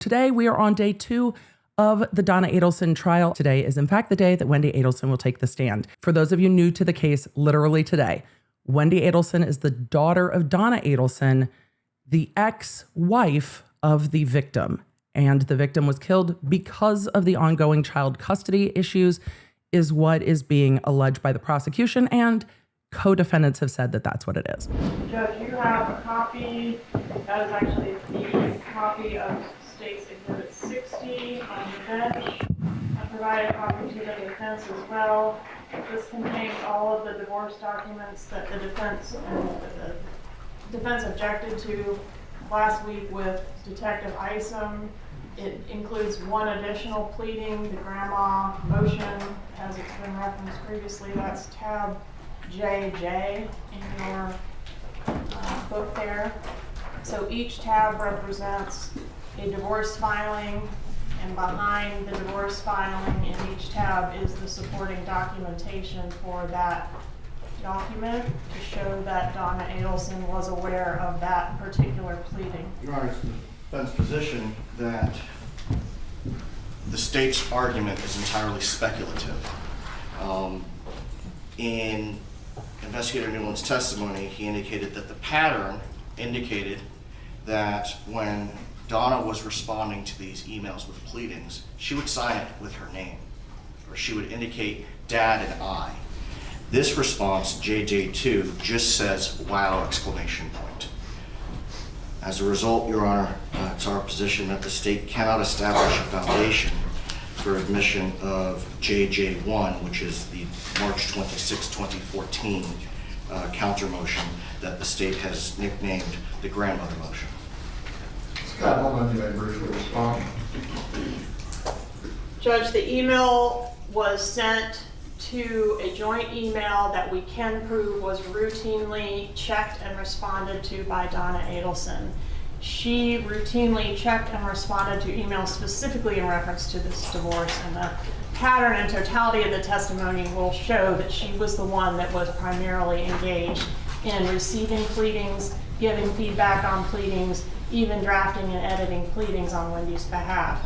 Today, we are on day 2 of the Donna Adelson trial. Today is, in fact, the day that Wendi Adelson will take the stand. For those of you new to the case, literally today, Wendi Adelson is the daughter of Donna Adelson, the ex-wife of the victim. And the victim was killed because of the ongoing child custody issues, is what is being alleged by the prosecution, and co-defendants have said that that's what it is. Judge, you have a copy. That is actually the copy of State's Exhibit 60 on the bench. I provided a copy to the defense as well. This contains all of the divorce documents that the defense objected to last week with Detective Isom. It includes one additional pleading, the grandma motion, as it's been referenced previously. That's tab JJ in your book there. So each tab represents a divorce filing, and behind the divorce filing in each tab is the supporting documentation for that document to show that Donna Adelson was aware of that particular pleading. Your Honor, it's the defense position that the state's argument is entirely speculative. In Investigator Newland's testimony, he indicated that the pattern indicated that when Donna was responding to these emails with pleadings, she would sign it with her name, or she would indicate Dad and I. This response, JJ2, just says, wow, exclamation point. As a result, Your Honor, it's our position that the state cannot establish a foundation for admission of JJ1, which is the March 26, 2014 counter motion that the state has nicknamed the grandmother motion. Scott, hold on, you may briefly respond. Judge, the email was sent to a joint email that we can prove was routinely checked and responded to by Donna Adelson. She routinely checked and responded to emails specifically in reference to this divorce, and the pattern and totality of the testimony will show that she was the one that was primarily engaged in receiving pleadings, giving feedback on pleadings, even drafting and editing pleadings on Wendi's behalf.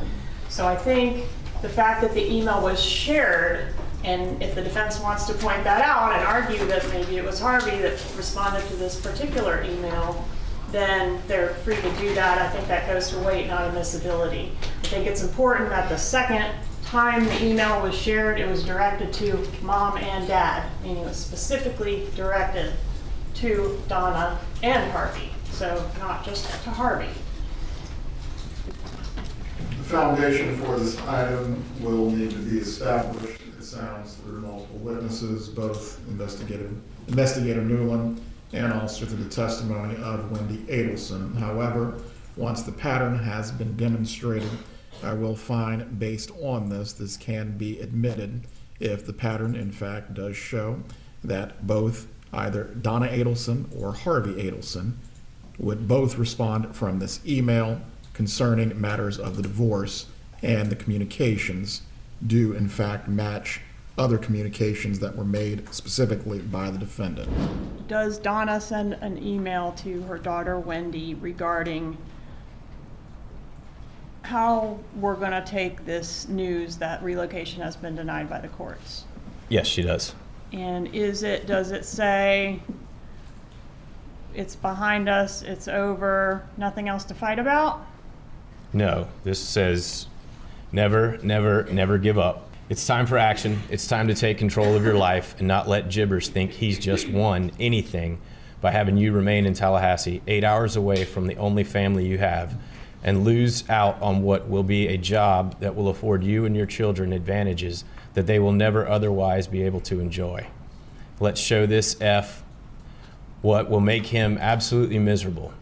So I think the fact that the email was shared, and if the defense wants to point that out and argue that maybe it was Harvey that responded to this particular email, then they're free to do that. I think that goes to weight, not admissibility. I think it's important that the second time the email was shared, it was directed to Mom and Dad, meaning it was specifically directed to Donna and Harvey, so not just to Harvey. The foundation for this item will need to be established, it sounds, through multiple witnesses, both Investigator Newland and also through the testimony of Wendi Adelson. However, once the pattern has been demonstrated, I will find, based on this can be admitted if the pattern, in fact, does show that both either Donna Adelson or Harvey Adelson would both respond from this email concerning matters of the divorce, and the communications do, in fact, match other communications that were made specifically by the defendant. Does Donna send an email to her daughter Wendi regarding how we're going to take this news that relocation has been denied by the courts? Yes, she does. And does it say it's behind us, it's over, nothing else to fight about? No, this says never, never, never give up. It's time for action. It's time to take control of your life and not let Jibbers think he's just won anything by having you remain in Tallahassee, 8 hours away from the only family you have, and lose out on what will be a job that will afford you and your children advantages that they will never otherwise be able to enjoy. Let's show this F what will make him absolutely miserable.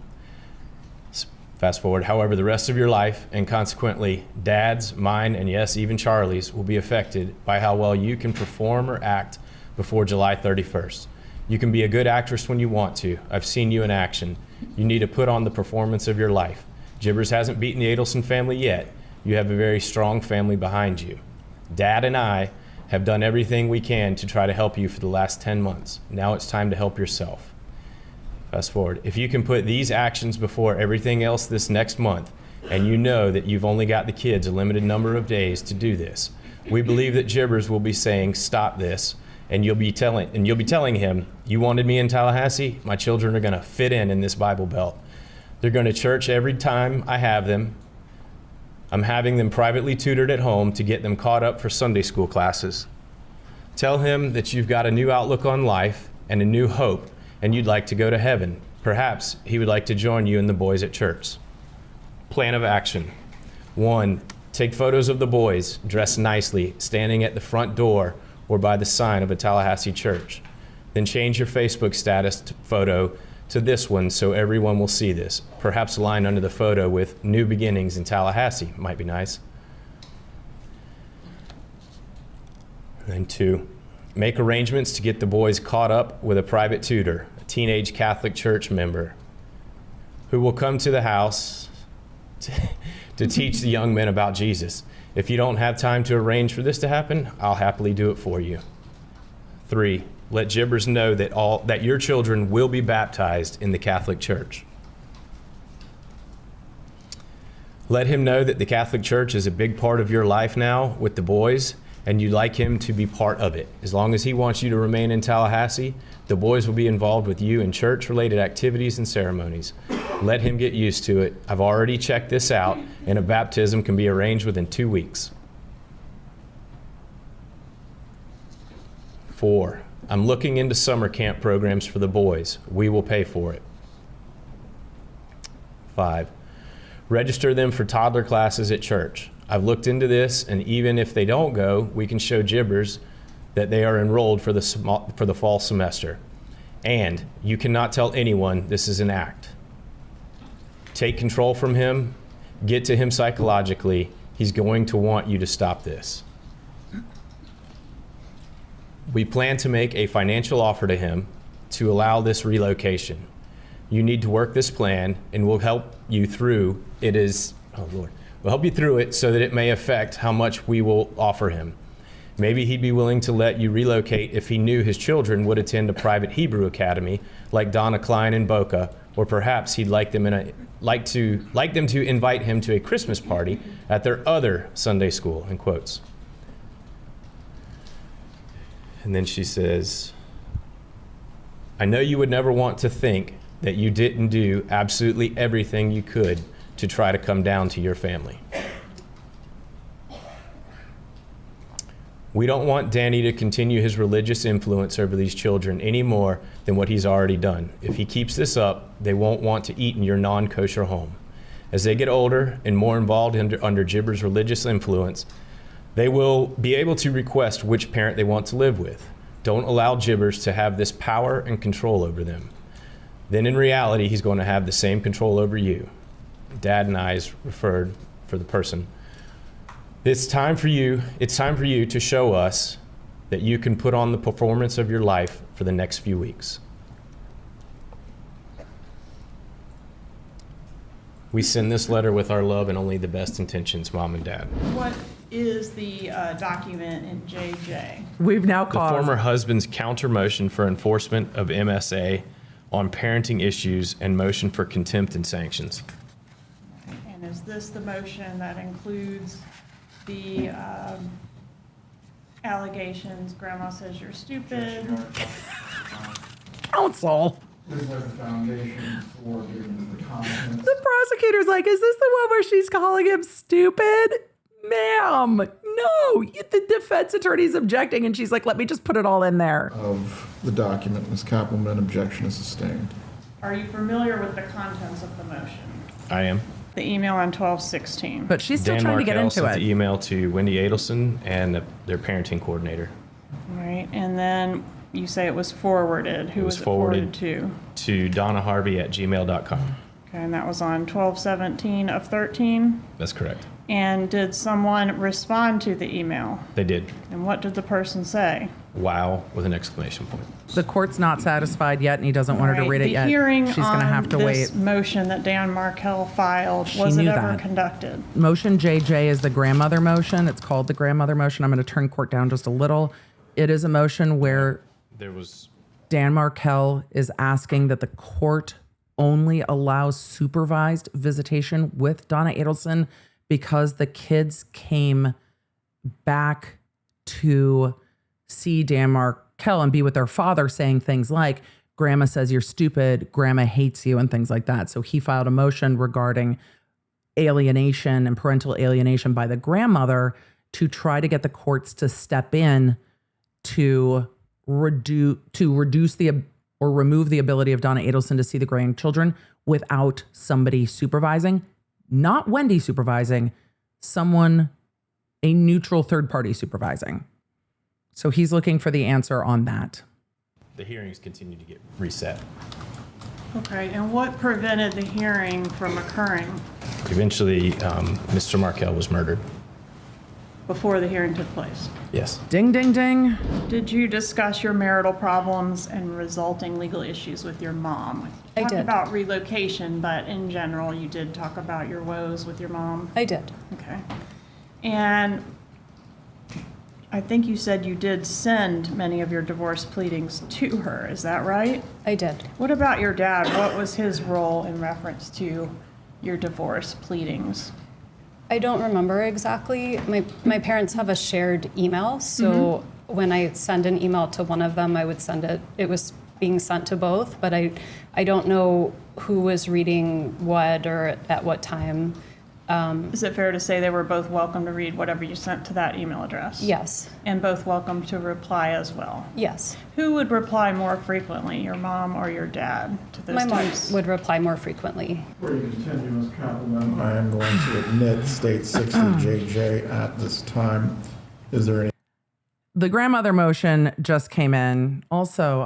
Fast forward, however, the rest of your life, and consequently Dad's, mine, and yes, even Charlie's, will be affected by how well you can perform or act before July 31st. You can be a good actress when you want to. I've seen you in action. You need to put on the performance of your life. Jibbers hasn't beaten the Adelson family yet. You have a very strong family behind you. Dad and I have done everything we can to try to help you for the last 10 months. Now it's time to help yourself. Fast forward, if you can put these actions before everything else this next month, and you know that you've only got the kids a limited number of days to do this. We believe that Jibbers will be saying, stop this, and you'll be telling him, you wanted me in Tallahassee? My children are going to fit in this Bible Belt. They're going to church every time I have them. I'm having them privately tutored at home to get them caught up for Sunday school classes. Tell him that you've got a new outlook on life and a new hope, and you'd like to go to heaven. Perhaps he would like to join you and the boys at church. Plan of action. 1, take photos of the boys dressed nicely, standing at the front door or by the sign of a Tallahassee church. Then change your Facebook status photo to this one so everyone will see this. Perhaps a line under the photo with New Beginnings in Tallahassee might be nice. And 2, make arrangements to get the boys caught up with a private tutor, a teenage Catholic church member, who will come to the house to teach the young men about Jesus. If you don't have time to arrange for this to happen, I'll happily do it for you. 3, let Jibbers know that your children will be baptized in the Catholic Church. Let him know that the Catholic Church is a big part of your life now with the boys, and you'd like him to be part of it. As long as he wants you to remain in Tallahassee, the boys will be involved with you in church-related activities and ceremonies. Let him get used to it. I've already checked this out, and a baptism can be arranged within 2 weeks. 4, I'm looking into summer camp programs for the boys. We will pay for it. 5, register them for toddler classes at church. I've looked into this, and even if they don't go, we can show Jibbers that they are enrolled for the fall semester. And you cannot tell anyone this is an act. Take control from him, get to him psychologically. He's going to want you to stop this. We plan to make a financial offer to him to allow this relocation. You need to work this plan, and we'll help you through it. We'll help you through it so that it may affect how much we will offer him. Maybe he'd be willing to let you relocate if he knew his children would attend a private Hebrew academy like Donna Klein in Boca, or perhaps he'd like them to invite him to a Christmas party at their other Sunday school, in quotes. And then she says, I know you would never want to think that you didn't do absolutely everything you could to try to come down to your family. We don't want Danny to continue his religious influence over these children any more than what he's already done. If he keeps this up, they won't want to eat in your non-kosher home. As they get older and more involved under Jibbers' religious influence, they will be able to request which parent they want to live with. Don't allow Jibbers to have this power and control over them. Then in reality, he's going to have the same control over you. Dad and I is referred for the person. It's time for you to show us that you can put on the performance of your life for the next few weeks. We send this letter with our love and only the best intentions, Mom and Dad. What is the document in JJ? We've now The caused former husband's counter motion for enforcement of MSA on parenting issues and motion for contempt and sanctions. And is this the motion that includes the allegations, grandma says you're stupid? counsel. This is the foundation for giving the comments. The prosecutor's like, is this the one where she's calling him stupid? Ma'am, no. The defense attorney's objecting, and she's like, let me just put it all in there. Of the document, Ms. Kappelman, objection is sustained. Are you familiar with the contents of the motion? I am. The email on 1216. But she's still Dan trying to get Markel into sent it. the email to Wendi Adelson and their parenting coordinator. Right, and then you say it was forwarded. Who was it forwarded to? To donnaharvey@gmail.com. Okay, and that was on 12/17 of 13. That's correct. And did someone respond to the email? They did. And what did the person say? Wow, with an exclamation point. The court's not satisfied yet, and he doesn't want her to Right, read it yet. The hearing She's going to have to on wait. this motion that Dan Markel filed, She was it knew ever that. conducted? Motion JJ is the grandmother motion. It's called the grandmother motion. I'm going to turn court down just a little. It is a motion where There was Dan Markel is asking that the court only allows supervised visitation with Donna Adelson because the kids came back to see Dan Markel and be with their father, saying things like, Grandma says you're stupid, Grandma hates you, and things like that. So he filed a motion regarding alienation and parental alienation by the grandmother to try to get the courts to step in to reduce the or remove the ability of Donna Adelson to see the grandchildren without somebody supervising, not Wendi supervising, someone, a neutral third party supervising. So he's looking for the answer on that. The hearings continue to get reset. Okay, and what prevented the hearing from occurring Eventually, Mr. Markel was murdered. before the hearing took place? Yes. Ding, ding, ding. Did you discuss your marital problems and resulting legal issues with your mom? I You talked did. about relocation, but in general, you did talk about your woes with your mom? I did. Okay. And I think you said you did send many of your divorce pleadings to her, is that right? I did. What about your dad? What was his role in reference to your divorce pleadings? I don't remember exactly. My parents have a shared email, so when I send an email to one of them, I would send it. It was being sent to both, but I don't know who was reading what or at what time. Is it fair to say they were both welcome to read whatever you sent to that email address? Yes. And both welcome to reply as well? Yes. Who would reply more frequently, your mom or your dad, to those My mom types? would reply more frequently. Before you continue, Ms. Kaplan, I am going to admit state 60JJ at this time. Is there any? The grandmother motion just came in. Also,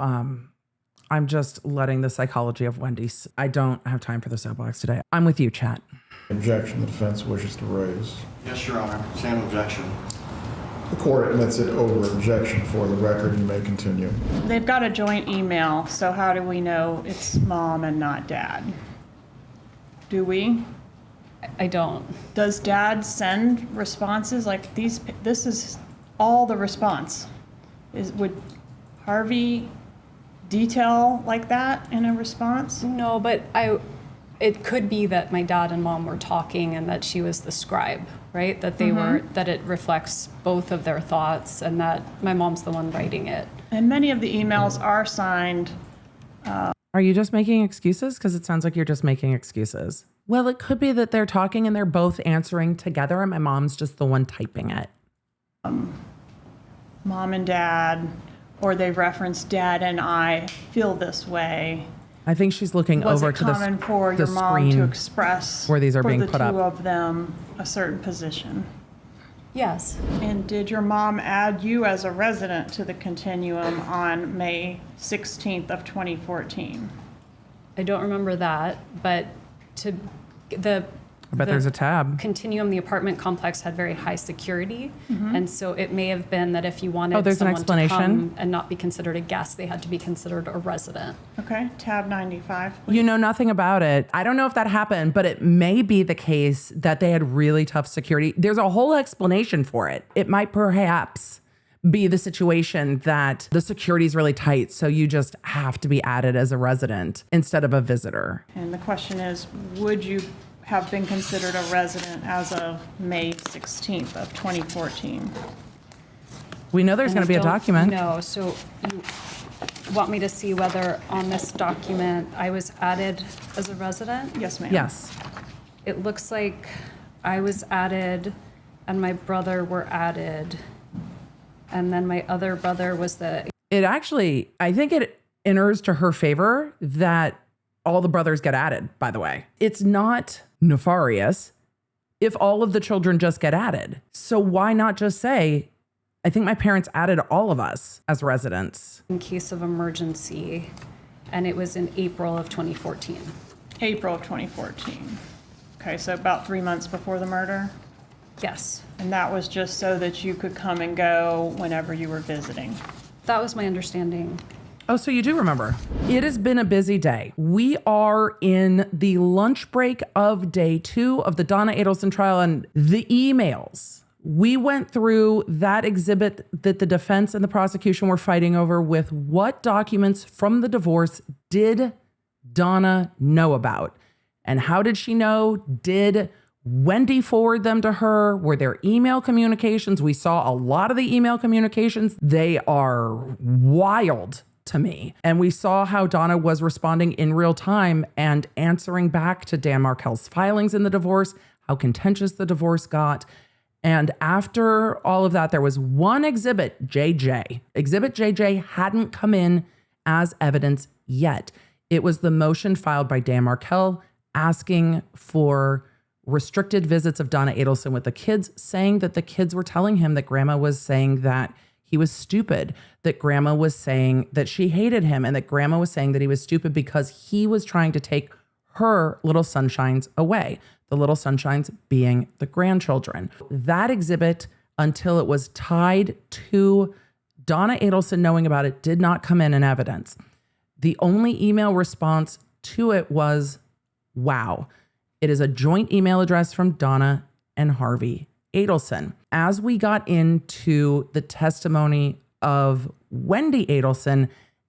I'm just letting the psychology of Wendy's. I don't have time for the soapbox today. I'm with you, chat. Objection the defense wishes to raise. Yes, Your Honor. Same objection. The court admits it over objection. For the record, you may continue. They've got a joint email, so how do we know it's mom and not dad? Do we? I don't. Does dad send responses like these? This is all the response. Would Harvey detail like that in a response? No, but it could be that my dad and mom were talking and that she was the scribe, right? That they were, that it reflects both of their thoughts and that my mom's the one writing it. And many of the emails are signed. Are you just making excuses? Because it sounds like you're just making excuses. Well, it could be that they're talking and they're both answering together and my mom's just the one typing it. Mom and dad, or they reference dad and I feel this way. I think she's looking Was over it to the common for the your mom to screen express where these are for being the put two up. of them a certain position? Yes. And did your mom add you as a resident to the continuum on May 16th of 2014? I don't remember that, but I bet there's a tab. continuum, the apartment complex had very high security, and so it may have been that if you wanted there's an someone to explanation? come and not be considered a guest, they had to be considered a resident. Okay, tab 95, please. You know nothing about it. I don't know if that happened, but it may be the case that they had really tough security. There's a whole explanation for it. It might perhaps be the situation that the security is really tight, so you just have to be added as a resident instead of a visitor. And the question is, would you have been considered a resident as of May 16th of 2014? We know there's And going to be I a don't document. know, so you want me to see whether on this document I was added as a resident? Yes, ma'am. Yes. It looks like I was added and my brother were added, and then my other brother was the It actually, I think it enters to her favor that all the brothers get added, by the way. It's not nefarious if all of the children just get added. So why not just say, I think my parents added all of us as residents. in case of emergency, and it was in April of 2014. April of 2014. Okay, so about 3 months before the murder? Yes, And that was just so that you could come and go whenever you were visiting? that was my understanding. Oh, so you do remember. It has been a busy day. We are in the lunch break of day 2 of the Donna Adelson trial, and the emails. We went through that exhibit that the defense and the prosecution were fighting over with what documents from the divorce did Donna know about? And how did she know? Did Wendi forward them to her? Were there email communications? We saw a lot of the email communications. They are wild to me. And we saw how Donna was responding in real time and answering back to Dan Markel's filings in the divorce, how contentious the divorce got. And after all of that, there was one exhibit, JJ. Exhibit JJ hadn't come in as evidence yet. It was the motion filed by Dan Markel asking for restricted visits of Donna Adelson with the kids, saying that the kids were telling him that grandma was saying that he was stupid, that grandma was saying that she hated him, and that grandma was saying that he was stupid because he was trying to take her little sunshines away, the little sunshines being the grandchildren. That exhibit, until it was tied to Donna Adelson knowing about it, did not come in evidence. The only email response to it was, wow. It is a joint email address from Donna and Harvey Adelson. As we got into the testimony of Wendi Adelson,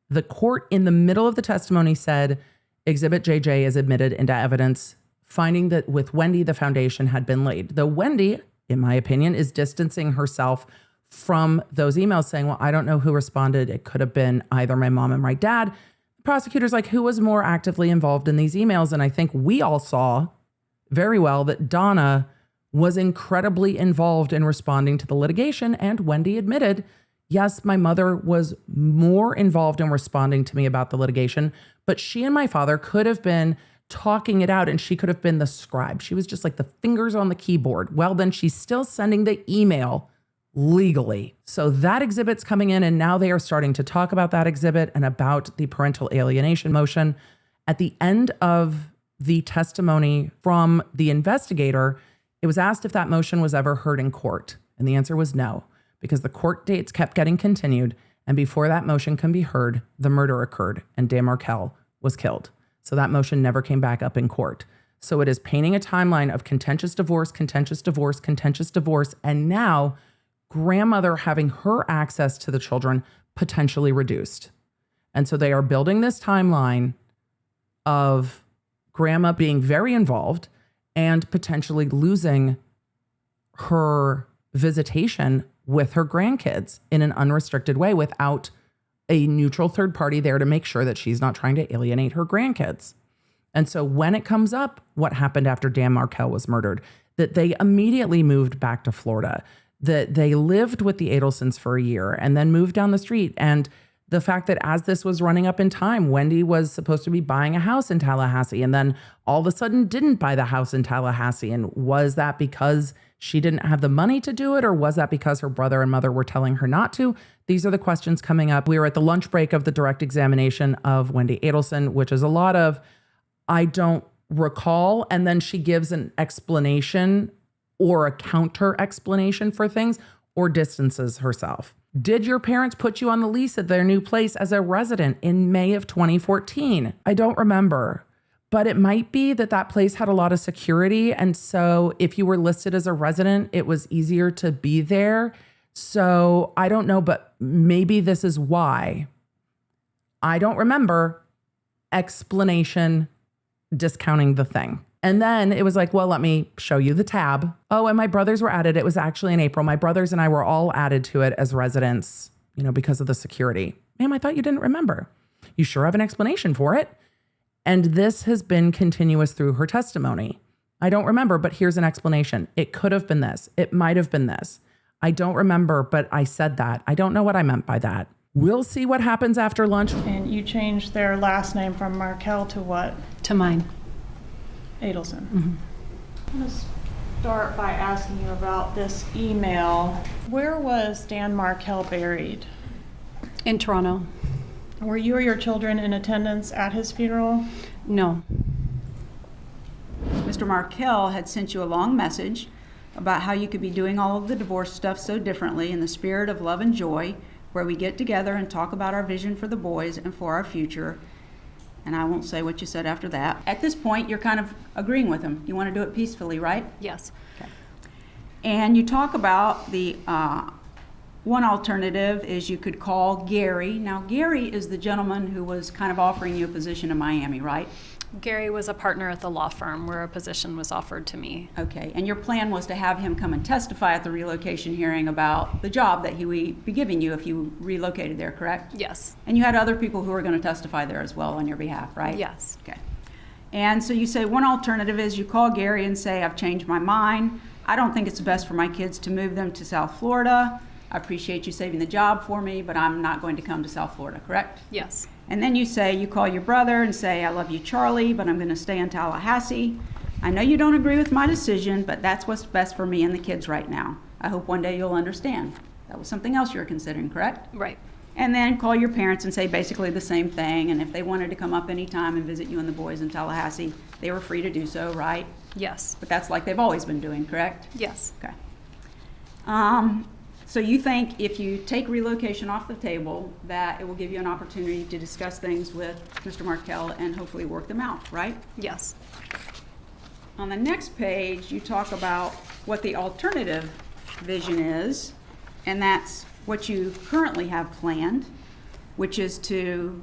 the court in the middle of the testimony said, Exhibit JJ is admitted into evidence, finding that with Wendi, the foundation had been laid. Though Wendi, in my opinion, is distancing herself from those emails, saying, well, I don't know who responded. It could have been either my mom and my dad. The prosecutor's like, who was more actively involved in these emails? And I think we all saw very well that Donna was incredibly involved in responding to the litigation, and Wendi admitted, yes, my mother was more involved in responding to me about the litigation, but she and my father could have been talking it out, and she could have been the scribe. She was just like the fingers on the keyboard. Well, then she's still sending the email legally. So that exhibit's coming in, and now they are starting to talk about that exhibit and about the parental alienation motion. At the end of the testimony from the investigator, it was asked if that motion was ever heard in court. And the answer was no, because the court dates kept getting continued. And before that motion can be heard, the murder occurred and Dan Markel was killed. So that motion never came back up in court. So it is painting a timeline of contentious divorce, contentious divorce, contentious divorce, and now grandmother having her access to the children potentially reduced. And so they are building this timeline of grandma being very involved and potentially losing her visitation with her grandkids in an unrestricted way without a neutral third party there to make sure that she's not trying to alienate her grandkids. And so when it comes up, what happened after Dan Markel was murdered, that they immediately moved back to Florida, that they lived with the Adelsons for a year and then moved down the street. And the fact that as this was running up in time, Wendi was supposed to be buying a house in Tallahassee and then all of a sudden didn't buy the house in Tallahassee. And was that because she didn't have the money to do it, or was that because her brother and mother were telling her not to? These are the questions coming up. We were at the lunch break of the direct examination of Wendi Adelson, which is a lot of, I don't recall. And then she gives an explanation or a counter explanation for things, or distances herself. Did your parents put you on the lease at their new place as a resident in May of 2014? I don't remember, but it might be that that place had a lot of security. And so if you were listed as a resident, it was easier to be there. So I don't know, but maybe this is why. I don't remember. Explanation, discounting the thing. And then it was like, well, let me show you the tab. Oh, and my brothers were added. It was actually in April. My brothers and I were all added to it as residents, because of the security. Ma'am, I thought you didn't remember. You sure have an explanation for it. And this has been continuous through her testimony. I don't remember, but here's an explanation. It could have been this. It might have been this. I don't remember, but I said that. I don't know what I meant by that. We'll see what happens after lunch. And you changed their last name from Markel to what? To mine. Adelson. Mm-hmm. I'm going to start by asking you about this email. Where was Dan Markel buried? In Toronto. Were you or your children in attendance at his funeral? No. Mr. Markel had sent you a long message about how you could be doing all of the divorce stuff so differently in the spirit of love and joy, where we get together and talk about our vision for the boys and for our future. And I won't say what you said after that. At this point, you're kind of agreeing with him. You want to do it peacefully, right? Yes. Okay. And you talk about the One alternative is you could call Gary. Now, Gary is the gentleman who was kind of offering you a position in Miami, right? Gary was a partner at the law firm where a position was offered to me. Okay, and your plan was to have him come and testify at the relocation hearing about the job that he would be giving you if you relocated there, correct? Yes. And you had other people who were going to testify there as well on your behalf, right? Yes. Okay. And so you say one alternative is you call Gary and say, I've changed my mind. I don't think it's best for my kids to move them to South Florida. I appreciate you saving the job for me, but I'm not going to come to South Florida, correct? Yes. And then you call your brother and say, I love you, Charlie, but I'm going to stay in Tallahassee. I know you don't agree with my decision, but that's what's best for me and the kids right now. I hope one day you'll understand. That was something else you were considering, correct? Right. And then call your parents and say basically the same thing. And if they wanted to come up anytime and visit you and the boys in Tallahassee, they were free to do so, right? Yes. But that's like they've always been doing, correct? Yes. Okay. So you think if you take relocation off the table, that it will give you an opportunity to discuss things with Mr. Markel and hopefully work them out, right? Yes. On the next page, you talk about what the alternative vision is, and that's what you currently have planned, which is to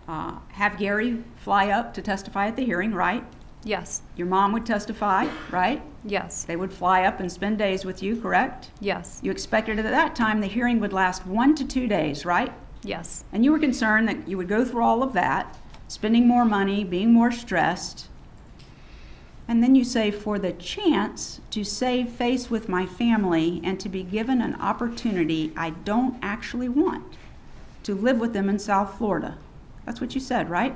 have Gary fly up to testify at the hearing, right? Yes. Your mom would testify, right? Yes. They would fly up and spend days with you, correct? Yes. You expected at that time the hearing would last 1 to 2 days, right? Yes. And you were concerned that you would go through all of that, spending more money, being more stressed. And then you say, for the chance to save face with my family and to be given an opportunity I don't actually want, to live with them in South Florida. That's what you said, right?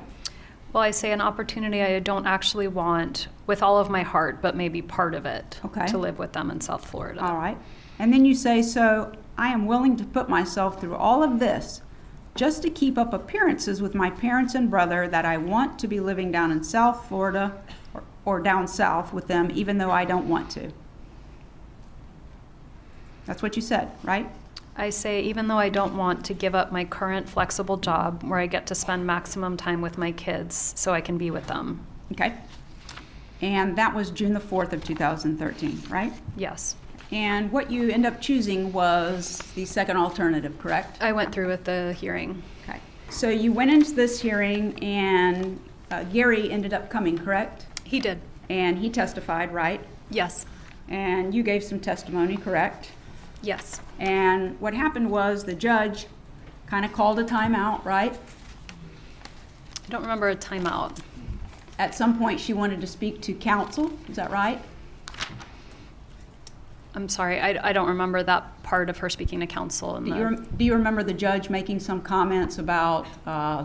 Well, I say an opportunity I don't actually want with all of my heart, but maybe part of it, Okay. to live with them in South Florida. All right. And then you say, so I am willing to put myself through all of this just to keep up appearances with my parents and brother that I want to be living down in South Florida or down south with them, even though I don't want to. That's what you said, right? I say, even though I don't want to give up my current flexible job where I get to spend maximum time with my kids so I can be with them. Okay. And that was June the 4th of 2013, right? Yes. And what you end up choosing was the second alternative, correct? I went through with the hearing. Okay. So you went into this hearing and Gary ended up coming, correct? He did. And he testified, right? Yes. And you gave some testimony, correct? Yes. And what happened was the judge kind of called a timeout, right? I don't remember a timeout. At some point, she wanted to speak to counsel. Is that right? I'm sorry, I don't remember that part of her speaking to counsel. Do you remember the judge making some comments about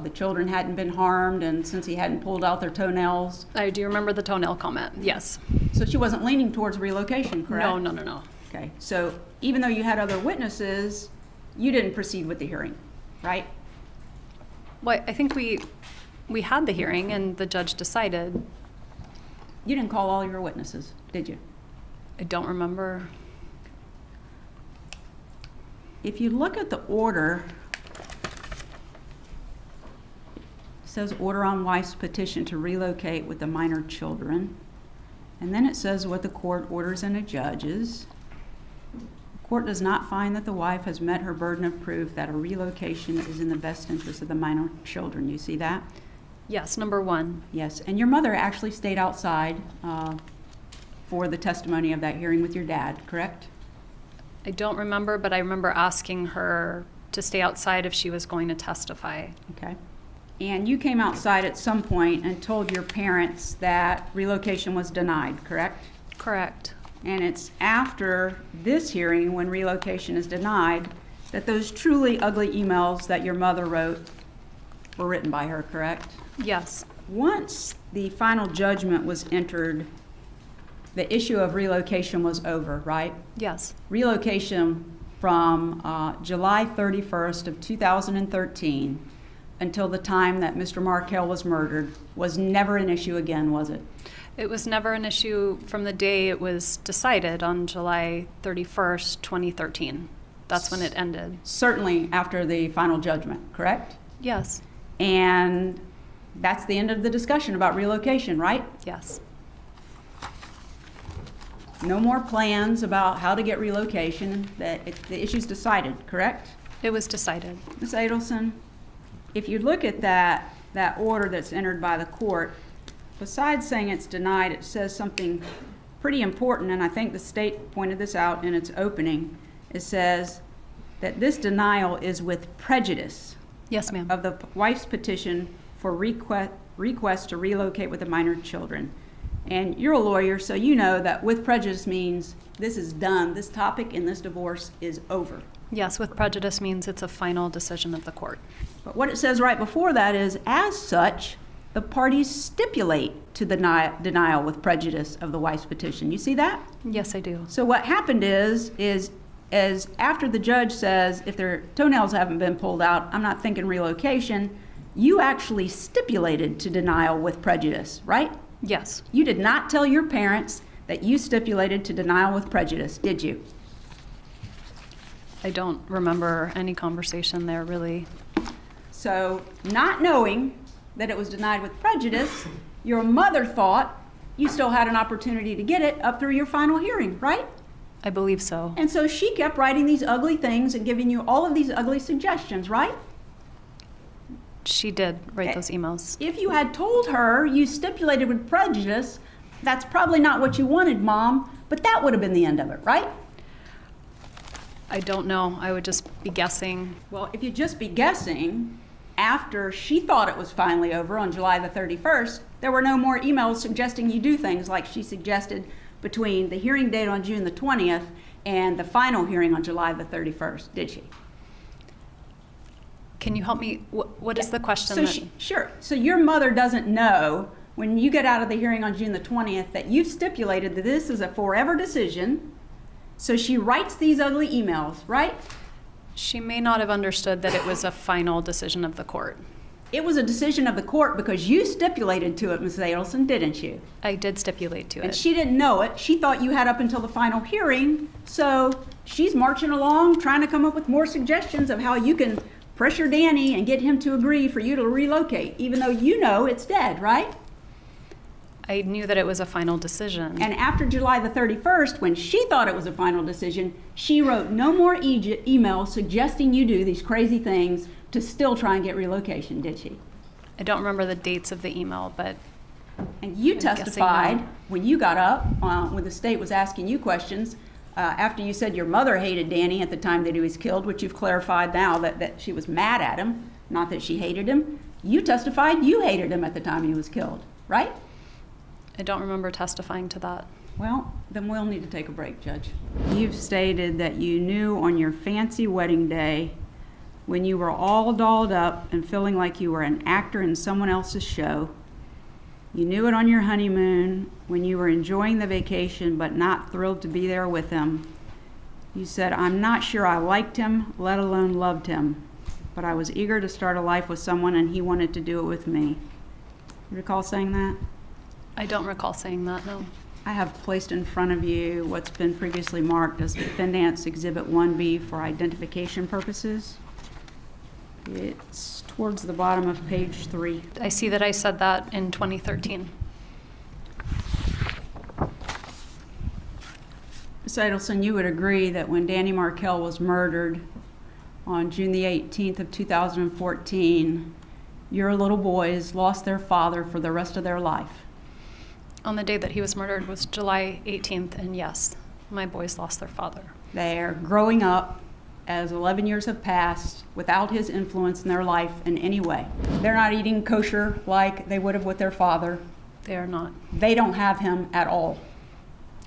the children hadn't been harmed and since he hadn't pulled out their toenails? I do remember the toenail comment, yes. So she wasn't leaning towards relocation, correct? No. Okay, so even though you had other witnesses, you didn't proceed with the hearing, right? Well, I think we had the hearing and the judge decided. You didn't call all your witnesses, did you? I don't remember. If you look at the order, it says order on wife's petition to relocate with the minor children. And then it says what the court orders and adjudges. The court does not find that the wife has met her burden of proof that a relocation is in the best interest of the minor children. You see that? Yes, number 1. Yes, and your mother actually stayed outside for the testimony of that hearing with your dad, correct? I don't remember, but I remember asking her to stay outside if she was going to testify. Okay. And you came outside at some point and told your parents that relocation was denied, correct? Correct. And it's after this hearing, when relocation is denied, that those truly ugly emails that your mother wrote were written by her, correct? Yes. Once the final judgment was entered, the issue of relocation was over, right? Yes. Relocation from July 31st of 2013 until the time that Mr. Markel was murdered was never an issue again, was it? It was never an issue from the day it was decided on July 31st, 2013. That's when it ended. Certainly after the final judgment, correct? Yes. And that's the end of the discussion about relocation, right? Yes. no more plans about how to get relocation, that the issue's decided, correct? It was decided. Ms. Adelson, if you look at that order that's entered by the court, besides saying it's denied, it says something pretty important, and I think the state pointed this out in its opening. It says that this denial is with prejudice Yes, ma'am. of the wife's petition for request to relocate with the minor children. And you're a lawyer, so you know that with prejudice means this is done. This topic in this divorce is over. Yes, with prejudice means it's a final decision of the court. But what it says right before that is, as such, the parties stipulate to the denial with prejudice of the wife's petition. You see that? Yes, I do. So what happened is after the judge says, if their toenails haven't been pulled out, I'm not thinking relocation, you actually stipulated to denial with prejudice, right? Yes. You did not tell your parents that you stipulated to denial with prejudice, did you? I don't remember any conversation there, really. So, not knowing that it was denied with prejudice, your mother thought you still had an opportunity to get it up through your final hearing, right? I believe so. And so she kept writing these ugly things and giving you all of these ugly suggestions, right? She did write those emails. If you had told her you stipulated with prejudice, that's probably not what you wanted, Mom, but that would have been the end of it, right? I don't know. I would just be guessing. Well, if you'd just be guessing, after she thought it was finally over on July the 31st, there were no more emails suggesting you do things like she suggested between the hearing date on June the 20th and the final hearing on July the 31st, did she? Can you help me? What is the question? So sure. So your mother doesn't know when you get out of the hearing on June the 20th that you've stipulated that this is a forever decision. So she writes these ugly emails, right? She may not have understood that it was a final decision of the court. It was a decision of the court because you stipulated to it, Ms. Adelson, didn't you? I did stipulate to And it. she didn't know it. She thought you had up until the final hearing. So she's marching along, trying to come up with more suggestions of how you can pressure Danny and get him to agree for you to relocate, even though you know it's dead, right? I knew that it was a final decision. And after July the 31st, when she thought it was a final decision, she wrote no more emails suggesting you do these crazy things to still try and get relocation, did she? I don't remember the dates of the email, but And you I'm guessing testified no. when you got up, when the state was asking you questions, after you said your mother hated Danny at the time that he was killed, which you've clarified now that she was mad at him, not that she hated him. You testified you hated him at the time he was killed, right? I don't remember testifying to that. Well, then we'll need to take a break, Judge. You've stated that you knew on your fancy wedding day, when you were all dolled up and feeling like you were an actor in someone else's show, you knew it on your honeymoon, when you were enjoying the vacation but not thrilled to be there with him. You said, "I'm not sure I liked him, let alone loved him, but I was eager to start a life with someone and he wanted to do it with me." You recall saying that? I don't recall saying that, no. I have placed in front of you what's been previously marked as Defendant's Exhibit 1B for identification purposes. It's towards the bottom of page 3. I see that I said that in 2013. Ms. Adelson, you would agree that when Danny Markel was murdered on June the 18th of 2014, your little boys lost their father for the rest of their life. On the day that he was murdered was July 18th, and yes, my boys lost their father. They're growing up as 11 years have passed without his influence in their life in any way. They're not eating kosher like they would have with their father. They are not. They don't have him at all.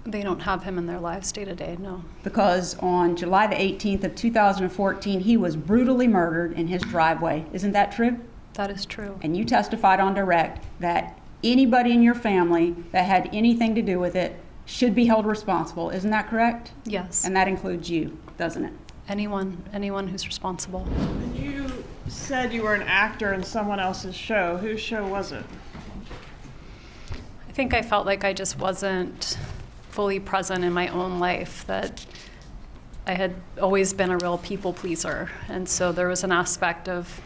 They don't have him in their lives day to day, no. Because on July the 18th of 2014, he was brutally murdered in his driveway. Isn't that true? That is true. And you testified on direct that anybody in your family that had anything to do with it should be held responsible. Isn't that correct? Yes. And that includes you, doesn't it? Anyone who's responsible. You said you were an actor in someone else's show. Whose show was it? I think I felt like I just wasn't fully present in my own life, that I had always been a real people pleaser. And so there was an aspect of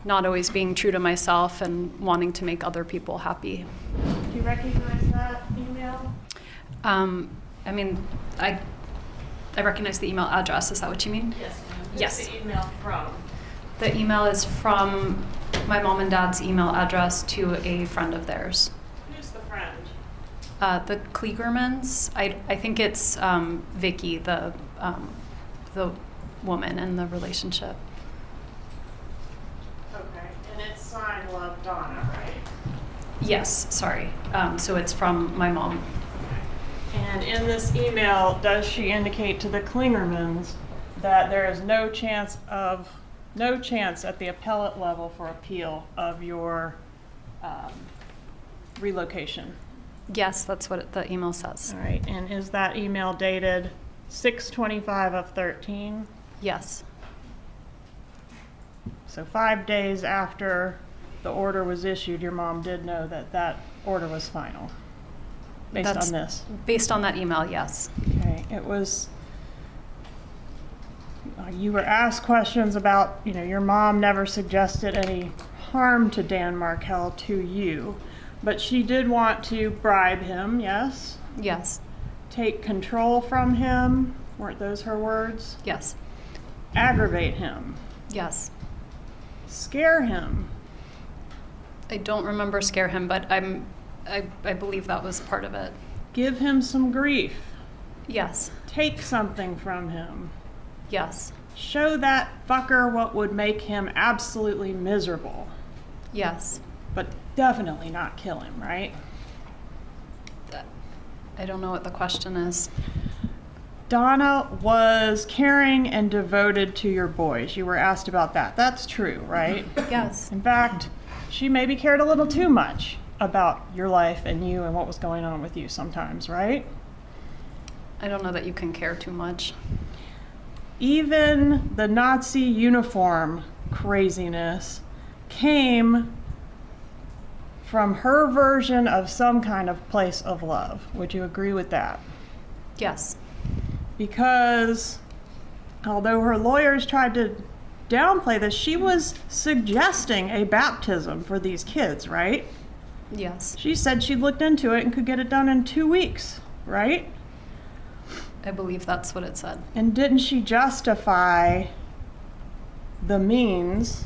not always being true to myself and wanting to make other people happy. Do you recognize that email? I mean, I recognize the email address. Is that what you mean? Yes, ma'am. Who's Yes. the email from? The email is from my mom and dad's email address to a friend of theirs. Who's the friend? The Klegermans. I think it's Vicky, the woman in the relationship. Okay, and it's signed Love Donna, right? Yes, sorry. So it's from my mom. And in this email, does she indicate to the Klingermans that there is no chance at the appellate level for appeal of your relocation? Yes, that's what the email says. All right, and is that email dated 6/25 of 13? Yes. So 5 days after the order was issued, your mom did know that that order was final, based That's- on this? Based on that email, yes. Okay, it was, you were asked questions about, your mom never suggested any harm to Dan Markel to you, but she did want to bribe him, yes? Yes. Take control from him, weren't those her words? Yes. Aggravate him, Yes. scare him. I don't remember scare him, but I believe that was part of it. Give him some grief, Yes. take something from him. Yes. Show that fucker what would make him absolutely miserable, Yes. but definitely not kill him, right? I don't know what the question is. Donna was caring and devoted to your boys. You were asked about that. That's true, right? Yes. In fact, she maybe cared a little too much about your life and you and what was going on with you sometimes, right? I don't know that you can care too much. Even the Nazi uniform craziness came from her version of some kind of place of love. Would you agree with that? Yes. Because although her lawyers tried to downplay this, she was suggesting a baptism for these kids, right? Yes. She said she looked into it and could get it done in 2 weeks, right? I believe that's what it said. And didn't she justify the means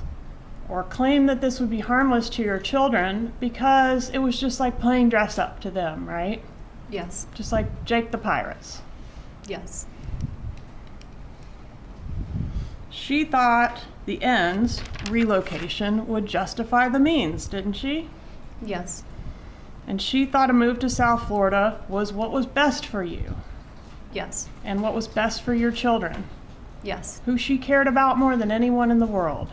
or claim that this would be harmless to your children because it was just like playing dress up to them, right? Yes. Just like Jake the Pirates. Yes. She thought the ends, relocation, would justify the means, didn't she? Yes. And she thought a move to South Florida was what was best for you Yes. and what was best for your children, Yes. who she cared about more than anyone in the world.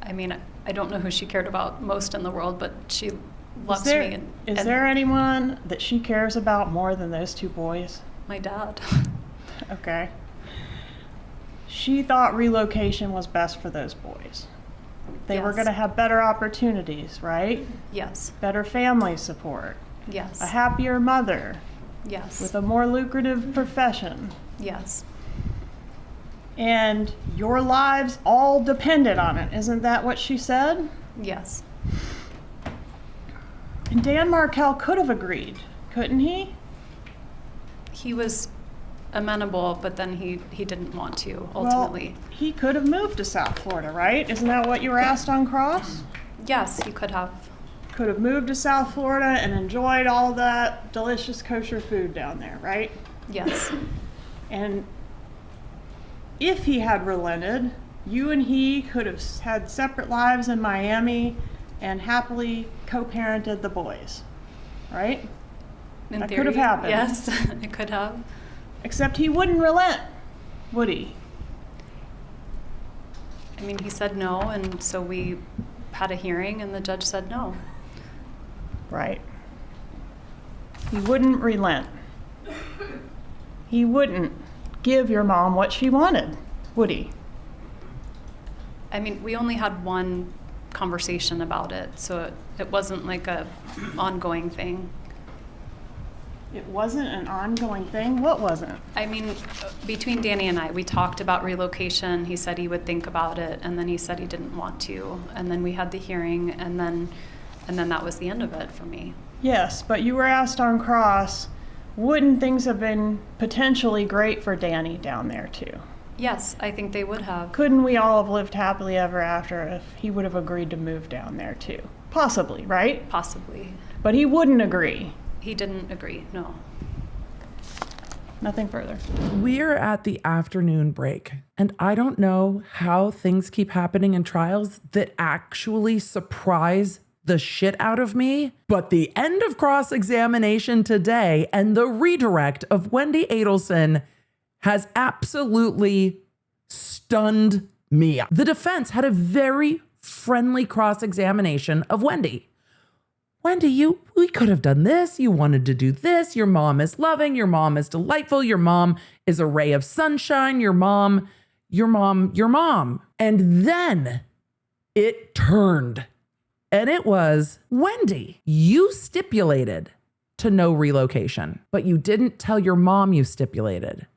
I mean, I don't know who she cared about most in the world, but she loves Is there, me. is there anyone that she cares about more than those two boys? My dad. Okay. She thought relocation was best for those boys. They were Yes. going to have better opportunities, right? Yes. Better family support, Yes. a happier mother Yes. with a more lucrative profession. Yes. And your lives all depended on it. Isn't that what she said? Yes. And Dan Markel could have agreed, couldn't he? He was amenable, but then he didn't want to ultimately. Well, he could have moved to South Florida, right? Isn't that what you were asked on cross? Yes, he could have. Could have moved to South Florida and enjoyed all that delicious kosher food down there, right? Yes. And if he had relented, you and he could have had separate lives in Miami and happily co-parented the boys, right? In That theory, could have happened. Yes, it could have. Except he wouldn't relent, would he? I mean, he said no, and so we had a hearing, and the judge said no. Right. He wouldn't relent. He wouldn't give your mom what she wanted, would he? I mean, we only had one conversation about it, so it wasn't like a ongoing thing. It wasn't an ongoing thing? What wasn't? I mean, between Danny and I, we talked about relocation. He said he would think about it, and then he said he didn't want to. And then we had the hearing, and then that was the end of it for me. Yes, but you were asked on cross, wouldn't things have been potentially great for Danny down there too? Yes, I think they would have. Couldn't we all have lived happily ever after if he would have agreed to move down there too? Possibly, right? Possibly. But he wouldn't agree. He didn't agree, no. Nothing further. We're at the afternoon break, and I don't know how things keep happening in trials that actually surprise the shit out of me, but the end of cross-examination today and the redirect of Wendi Adelson has absolutely stunned me. The defense had a very friendly cross-examination of Wendi. Wendi, we could have done this. You wanted to do this. Your mom is loving. Your mom is delightful. Your mom is a ray of sunshine. Your mom. And then it turned. And it was, Wendi, you stipulated to no relocation, but you didn't tell your mom you stipulated.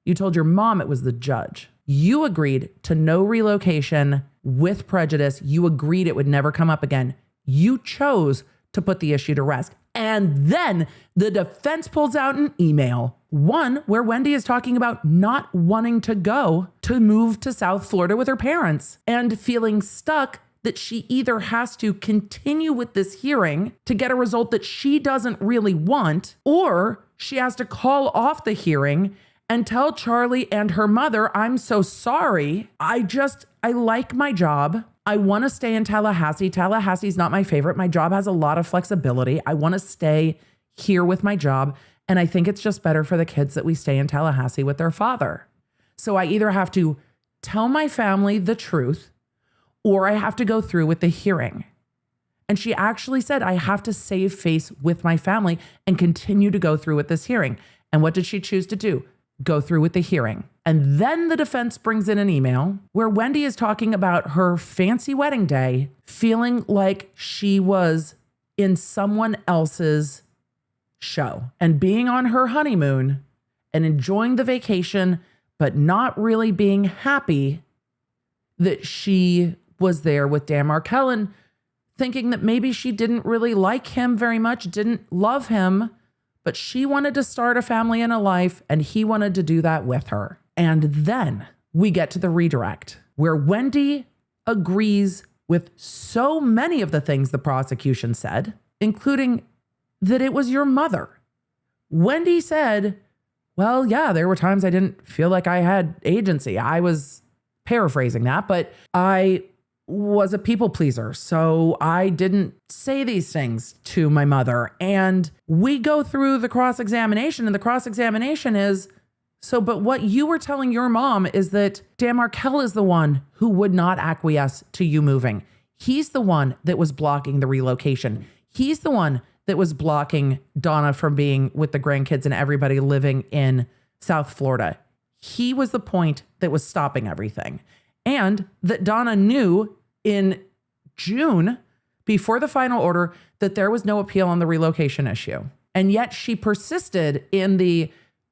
You told your mom it was the judge. You agreed to no relocation with prejudice. You agreed it would never come up again. You chose to put the issue to rest. And then the defense pulls out an email, one where Wendi is talking about not wanting to go to move to South Florida with her parents and feeling stuck that she either has to continue with this hearing to get a result that she doesn't really want, or she has to call off the hearing and tell Charlie and her mother, I'm so sorry. I like my job. I want to stay in Tallahassee. Tallahassee's not my favorite. My job has a lot of flexibility. I want to stay here with my job. And I think it's just better for the kids that we stay in Tallahassee with their father. So I either have to tell my family the truth or I have to go through with the hearing. And she actually said, I have to save face with my family and continue to go through with this hearing. And what did she choose to do? Go through with the hearing. And then the defense brings in an email where Wendi is talking about her fancy wedding day, feeling like she was in someone else's show and being on her honeymoon and enjoying the vacation, but not really being happy that she was there with Dan Markel and thinking that maybe she didn't really like him very much, didn't love him, but she wanted to start a family and a life, and he wanted to do that with her. And then we get to the redirect, where Wendi agrees with so many of the things the prosecution said, including that it was your mother. Wendi said, well, yeah, there were times I didn't feel like I had agency. I was paraphrasing that, but I was a people pleaser, so I didn't say these things to my mother. And we go through the cross-examination, and the cross-examination is, so, but what you were telling your mom is that Dan Markel is the one who would not acquiesce to you moving. He's the one that was blocking the relocation. He's the one that was blocking Donna from being with the grandkids and everybody living in South Florida. He was the point that was stopping everything. And that Donna knew in June, before the final order, that there was no appeal on the relocation issue. And yet she persisted in the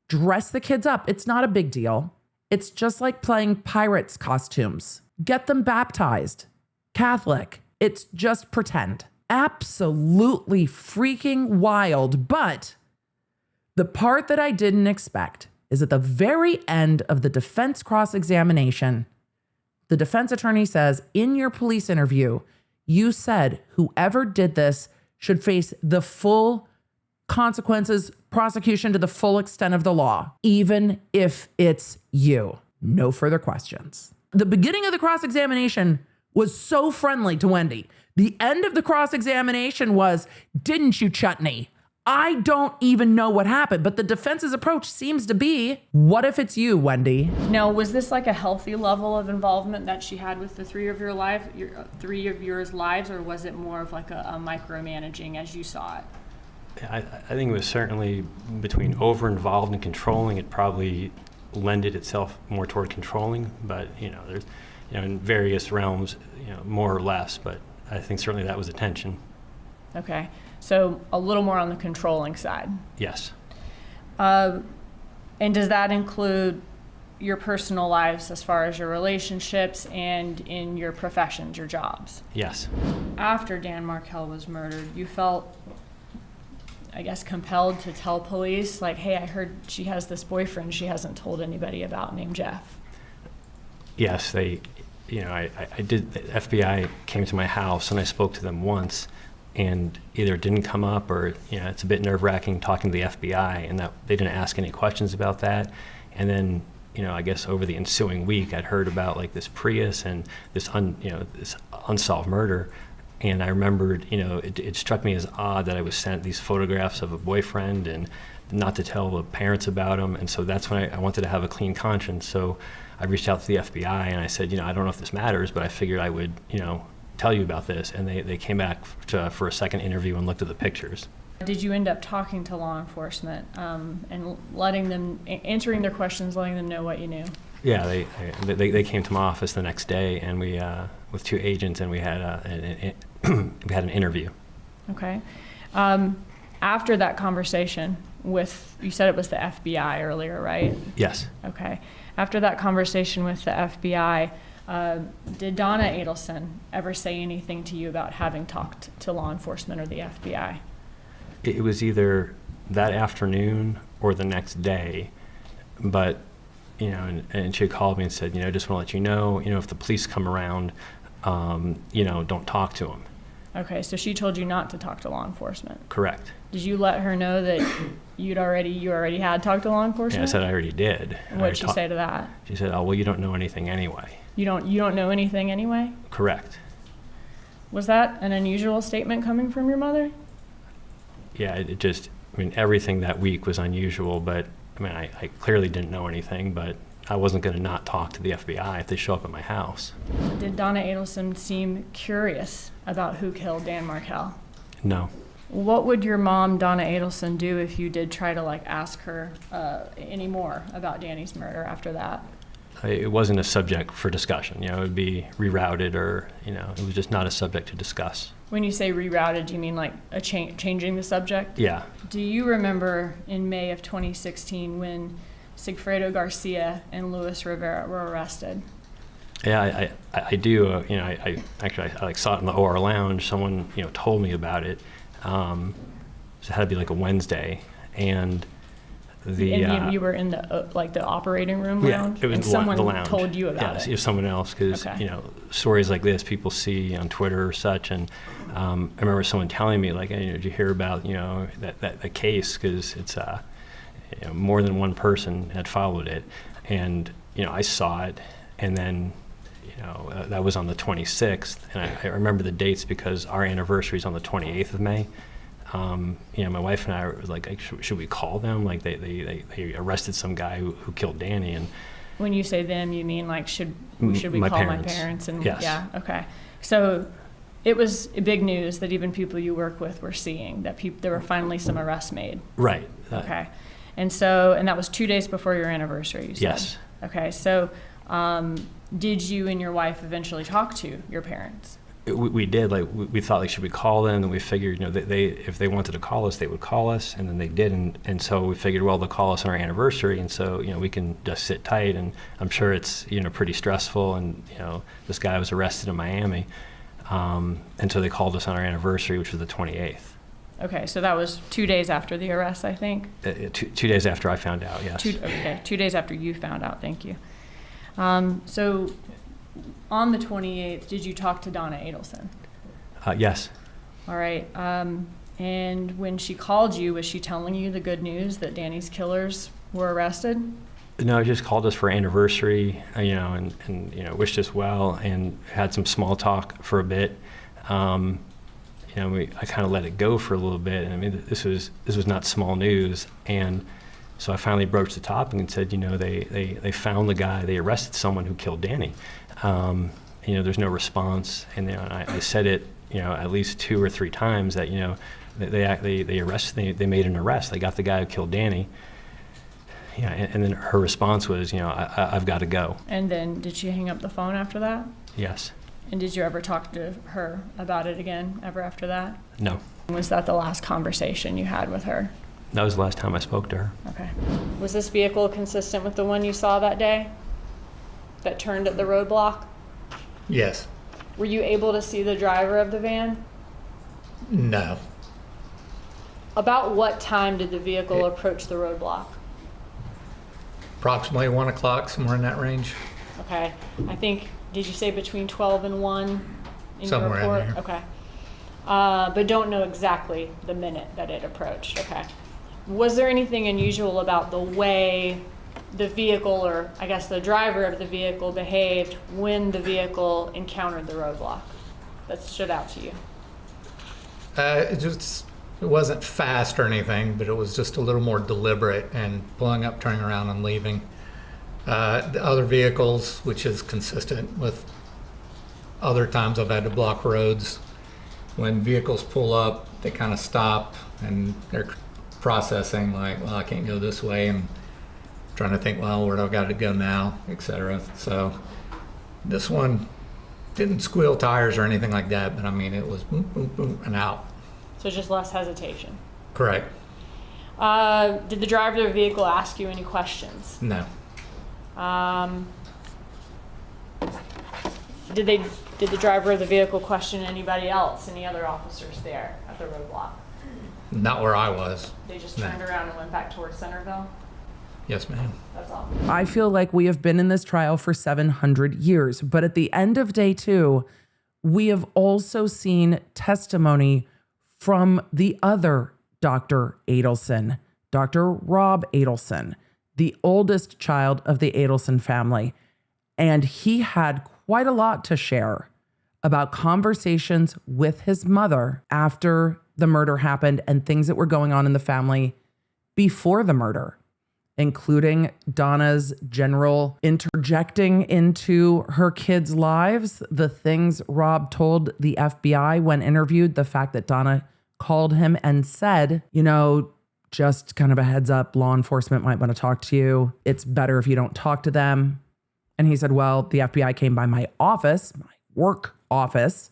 dress the kids up. It's not a big deal. It's just like playing pirates costumes. Get them baptized. Catholic. It's just pretend. Absolutely freaking wild. But the part that I didn't expect is at the very end of the defense cross-examination, the defense attorney says, in your police interview, you said whoever did this should face the full consequences, prosecution to the full extent of the law, even if it's you. No further questions. The beginning of the cross-examination was so friendly to Wendi. The end of the cross-examination was, didn't you chutney? I don't even know what happened, but the defense's approach seems to be, what if it's you, Wendi? Now, was this like a healthy level of involvement that she had with the three of your lives, or was it more of like a micromanaging as you saw it? I think it was certainly between over-involved and controlling. It probably lended itself more toward controlling, but there's in various realms, more or less. But I think certainly that was the tension. Okay, so a little more on the controlling side. Yes. And does that include your personal lives as far as your relationships and in your professions, your jobs? Yes. After Dan Markel was murdered, you felt I guess, compelled to tell police, like, hey, I heard she has this boyfriend she hasn't told anybody about named Jeff? Yes, they, I did, the FBI came to my house and I spoke to them once, and either it didn't come up or, it's a bit nerve-wracking talking to the FBI, and that they didn't ask any questions about that. And then, I guess over the ensuing week, I'd heard about like this Prius and this this unsolved murder. And I remembered, it struck me as odd that I was sent these photographs of a boyfriend and not to tell the parents about him. And so that's when I wanted to have a clean conscience. So I reached out to the FBI and I said, I don't know if this matters, but I figured I would, tell you about this. And they came back for a second interview and looked at the pictures. Did you end up talking to law enforcement and letting them, answering their questions, letting them know what you knew? Yeah, they came to my office the next day, and we with 2 agents, and we had we had an interview. Okay. After that conversation with, you said it was the FBI earlier, right? Yes. Okay. After that conversation with the FBI, did Donna Adelson ever say anything to you about having talked to law enforcement or the FBI? It was either that afternoon or the next day, but and she called me and said, just want to let you know, if the police come around, don't talk to them. Okay, so she told you not to talk to law enforcement. Correct. Did you let her know that you already had talked to law enforcement? Yeah, I said I already did. And what did she say to that? She said, "Oh, well, you don't know anything anyway." You don't know anything anyway? Correct. Was that an unusual statement coming from your mother? Yeah, it just, everything that week was unusual, but I clearly didn't know anything, but I wasn't going to not talk to the FBI if they show up at my house. Did Donna Adelson seem curious about who killed Dan Markel? No. What would your mom, Donna Adelson, do if you did try to ask her any more about Danny's murder after that? It wasn't a subject for discussion. It would be rerouted, or it was just not a subject to discuss. When you say rerouted, do you mean like changing the subject? Yeah. Do you remember in May of 2016 when Sigfredo Garcia and Luis Rivera were arrested? Yeah, I do. I saw it in the OR lounge. Someone told me about it. So it had to be like a Wednesday, and you were in the operating room lounge. Yeah, it was and the someone lounge. Told you about it. It was someone else, because stories like this people see on Twitter or such, and I remember someone telling me did you hear about that case, because it's more than one person had followed it, and I saw it, and then that was on the 26th, and I remember the dates because our anniversary is on the 28th of May. My wife and I were like, should we call them? They arrested some guy who killed Danny. And when you say them, you mean should we call parents. my parents? And yes. Yeah, okay. So it was big news that even people you work with were seeing that there were finally some arrests made. Right. Okay. And that was 2 days before your anniversary, you said? Yes. Okay, so did you and your wife eventually talk to your parents? We did. We thought, should we call them? And we figured, if they wanted to call us, they would call us, and then they didn't. And so we figured, well, they'll call us on our anniversary, and so we can just sit tight. And I'm sure it's pretty stressful. And this guy was arrested in Miami, and so they called us on our anniversary, which was the 28th. Okay, so that was 2 days after the arrest, I think. 2 days after I found out. Yes. 2 days after you found out. Thank you. So on the 28th, did you talk to Donna Adelson? Yes. All right. And when she called you, was she telling you the good news that Danny's killers were arrested? No, she just called us for anniversary, and wished us well, and had some small talk for a bit. I kind of let it go for a little bit, and this was not small news, and so I finally broached the topic and said, they found the guy, they arrested someone who killed Danny. There's no response, and I said it, at least 2 or 3 times that they made an arrest. They got the guy who killed Danny. Yeah, and then her response was, I've got to go. And then did she hang up the phone after that? Yes. And did you ever talk to her about it again ever after that? No. Was that the last conversation you had with her? That was the last time I spoke to her. Okay. Was this vehicle consistent with the one you saw that day that turned at the roadblock? Yes. Were you able to see the driver of the van? No. About what time did the vehicle approach the roadblock? Approximately 1 o'clock, somewhere in that range. Okay, I think, did you say between 12 and 1 in Somewhere in your report? there. Okay. But don't know exactly the minute that it approached. Okay. Was there anything unusual about the way the vehicle, or I guess the driver of the vehicle, behaved when the vehicle encountered the roadblock that stood out to you? It wasn't fast or anything, but it was just a little more deliberate and pulling up, turning around, and leaving. The other vehicles, which is consistent with other times I've had to block roads, when vehicles pull up, they kind of stop and they're processing like, well, I can't go this way, and trying to think, well, where do I got to go now, etc. So this one didn't squeal tires or anything like that, but I mean, it was boom, boom, boom, and out. So just less hesitation. Correct. Did the driver of the vehicle ask you any questions? No. Did the driver of the vehicle question anybody else, any other officers there at the roadblock? Not where I was. They just No. turned around and went back towards Centerville? Yes, ma'am. That's all. I feel like we have been in this trial for 700 years, but at the end of day 2, we have also seen testimony from the other Dr. Adelson, Dr. Rob Adelson, the oldest child of the Adelson family. And he had quite a lot to share about conversations with his mother after the murder happened and things that were going on in the family before the murder, including Donna's general interjecting into her kids' lives, the things Rob told the FBI when interviewed, the fact that Donna called him and said, just kind of a heads up, law enforcement might want to talk to you. It's better if you don't talk to them. And he said, well, the FBI came by my office, my work office,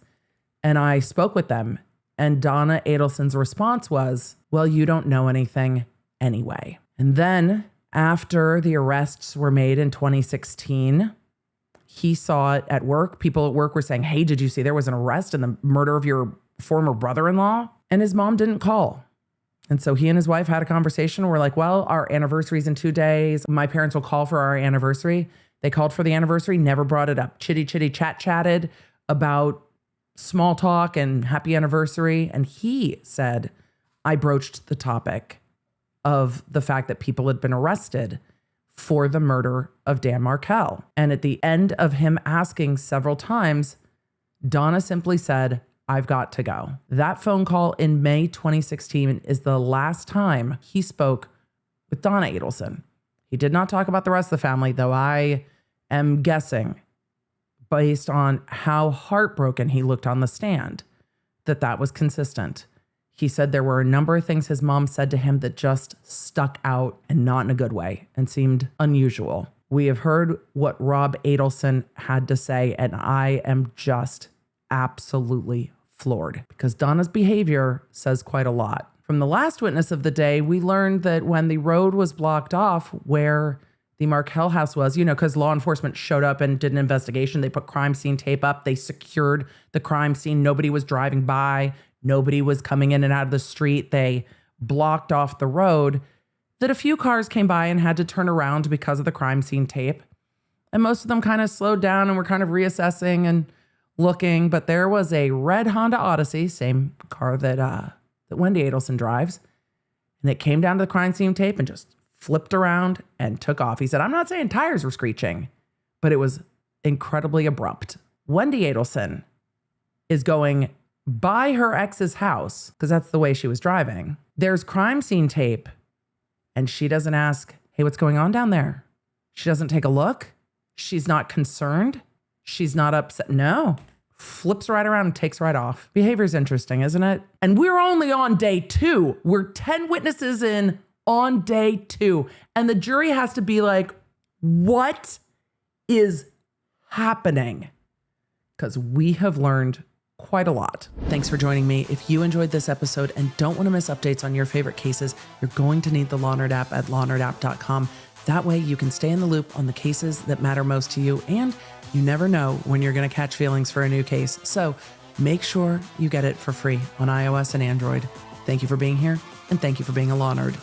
and I spoke with them. And Donna Adelson's response was, well, you don't know anything anyway. And then after the arrests were made in 2016, he saw it at work. People at work were saying, hey, did you see there was an arrest in the murder of your former brother-in-law? And his mom didn't call. And so he and his wife had a conversation. We're like, well, our anniversary's in 2 days. My parents will call for our anniversary. They called for the anniversary, never brought it up. Chitty chatted about small talk and happy anniversary. And he said, I broached the topic of the fact that people had been arrested for the murder of Dan Markel. And at the end of him asking several times, Donna simply said, I've got to go. That phone call in May 2016 is the last time he spoke with Donna Adelson. He did not talk about the rest of the family, though I am guessing, based on how heartbroken he looked on the stand, that was consistent. He said there were a number of things his mom said to him that just stuck out, and not in a good way, and seemed unusual. We have heard what Rob Adelson had to say, and I am just absolutely floored because Donna's behavior says quite a lot. From the last witness of the day, we learned that when the road was blocked off where the Markel house was, because law enforcement showed up and did an investigation, they put crime scene tape up, they secured the crime scene, nobody was driving by, nobody was coming in and out of the street, they blocked off the road, that a few cars came by and had to turn around because of the crime scene tape. And most of them kind of slowed down and were kind of reassessing and looking, but there was a red Honda Odyssey, same car that Wendi Adelson drives, and it came down to the crime scene tape and just flipped around and took off. He said, I'm not saying tires were screeching, but it was incredibly abrupt. Wendi Adelson is going by her ex's house, because that's the way she was driving. There's crime scene tape, and she doesn't ask, hey, what's going on down there? She doesn't take a look. She's not concerned. She's not upset. No. Flips right around and takes right off. Behavior's interesting, isn't it? And we're only on day 2. We're 10 witnesses in on day 2. And the jury has to be like, what is happening? Because we have learned quite a lot. Thanks for joining me. If you enjoyed this episode and don't want to miss updates on your favorite cases, you're going to need the Law Nerd app at lawnerdapp.com. That way you can stay in the loop on the cases that matter most to you, and you never know when you're going to catch feelings for a new case. So make sure you get it for free on iOS and Android. Thank you for being here. and thank you for being a Law Nerd.